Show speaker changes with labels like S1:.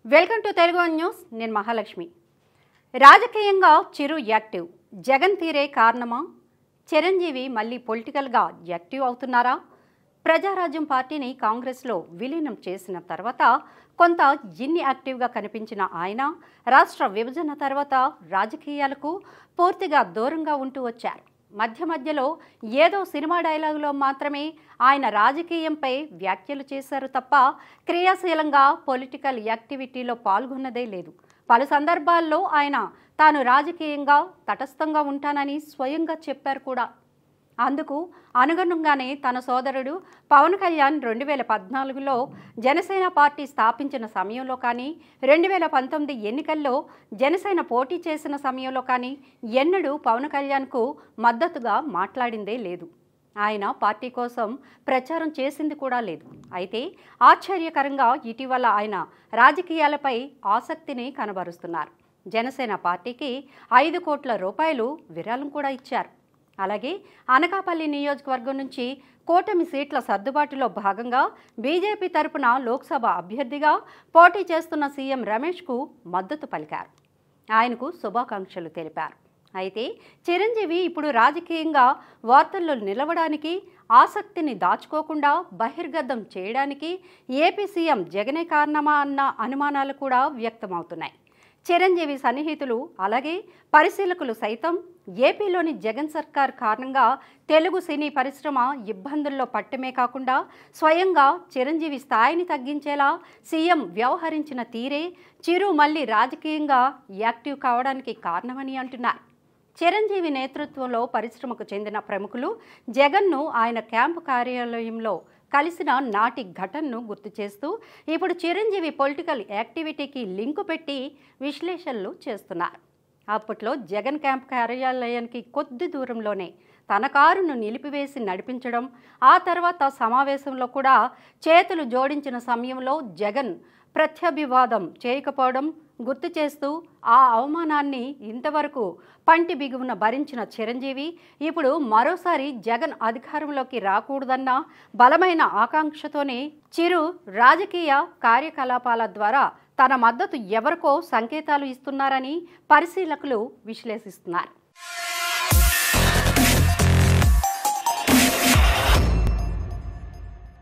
S1: Welcome to Telugu news. నేను మహాలక్ష్మి. రాజకీయంగా చిరు active. Jagan తీరే కారణమా? చిరంజీవి మళ్ళీ పొలిటికల్గా యాక్టివ్ అవుతున్నారా? ప్రజారాజ్యం పార్టీని కాంగ్రెస్లో విలీనం చేసిన తర్వాత కొంత ఇన్ని యాక్టివ్గా కనిపించిన ఆయన రాష్ట్ర విభజన తర్వాత రాజకీయాలకు పూర్తిగా దూరంగా ఉంటూ వచ్చారు. మధ్యలో ఏదో సినిమా డైలాగులో మాత్రమే ఆయన రాజకీయంపై వ్యాఖ్యలు చేశారు తప్ప క్రియాశీలంగా పొలిటికల్ యాక్టివిటీలో పాల్గొన్నదే లేదు. పలు సందర్భాల్లో ఆయన తాను రాజకీయంగా తటస్థంగా ఉంటానని స్వయంగా చెప్పారు కూడా. అందుకు అనుగుణంగానే తన సోదరుడు పవన్ కళ్యాణ్ 2014లో జనసేన పార్టీ స్థాపించిన సమయంలో కానీ 2019 ఎన్నికల్లో జనసేన పోటీ చేసిన సమయంలో కానీ ఎన్నడూ పవన్ కళ్యాణ్కు మద్దతుగా మాట్లాడిందే లేదు. ఆయన పార్టీ కోసం ప్రచారం చేసింది కూడా లేదు. అయితే ఆశ్చర్యకరంగా ఇటీవల ఆయన రాజకీయాలపై ఆసక్తిని కనబరుస్తున్నారు. జనసేన పార్టీకి 5 కోట్ల రూపాయలు విరాళం కూడా ఇచ్చారు. అలాగే అనకాపల్లి నియోజకవర్గం నుంచి కూటమి సీట్ల సర్దుబాటులో భాగంగా బీజేపీ తరపున లోక్సభ అభ్యర్థిగా పోటీ చేస్తున్న సీఎం రమేష్కు మద్దతు పలికారు. ఆయనకు శుభాకాంక్షలు తెలిపారు. అయితే చిరంజీవి ఇప్పుడు రాజకీయంగా వార్తల్లో నిలవడానికి, ఆసక్తిని దాచుకోకుండా బహిర్గతం చేయడానికి ఏపీ సీఎం జగనే కారణమా అన్న అనుమానాలు కూడా వ్యక్తమవుతున్నాయి. చిరంజీవి సన్నిహితులు అలాగే పరిశీలకులు సైతం ఏపీలోని జగన్ సర్కార్ కారణంగా తెలుగు సినీ పరిశ్రమ ఇబ్బందుల్లో పట్టమే కాకుండా స్వయంగా చిరంజీవి స్థాయిని తగ్గించేలా సీఎం వ్యవహరించిన తీరే చిరు మళ్ళీ రాజకీయంగా యాక్టివ్ కావడానికి కారణమని అంటున్నారు. చిరంజీవి నేతృత్వంలో పరిశ్రమకు చెందిన ప్రముఖులు జగన్ను ఆయన క్యాంపు కార్యాలయంలో కలిసిన నాటి ఘటనను గుర్తు చేస్తూ ఇప్పుడు చిరంజీవి పొలిటికల్ యాక్టివిటీకి లింకు పెట్టి విశ్లేషణలు చేస్తున్నారు. అప్పట్లో జగన్ క్యాంప్ కార్యాలయానికి కొద్ది దూరంలోనే తన కారును నిలిపివేసి నడిపించడం, ఆ తర్వాత సమావేశంలో కూడా చేతులు జోడించిన సమయంలో జగన్ ప్రత్యభివాదం చేయకపోవడం గుర్తు చేస్తూ ఆ అవమానాన్ని ఇంతవరకు పంటి బిగువున భరించిన చిరంజీవి ఇప్పుడు మరోసారి జగన్ అధికారంలోకి రాకూడదన్న బలమైన ఆకాంక్షతోనే చిరు రాజకీయ కార్యకలాపాల ద్వారా తన మద్దతు ఎవరికో సంకేతాలు ఇస్తున్నారని పరిశీలకులు విశ్లేషిస్తున్నారు.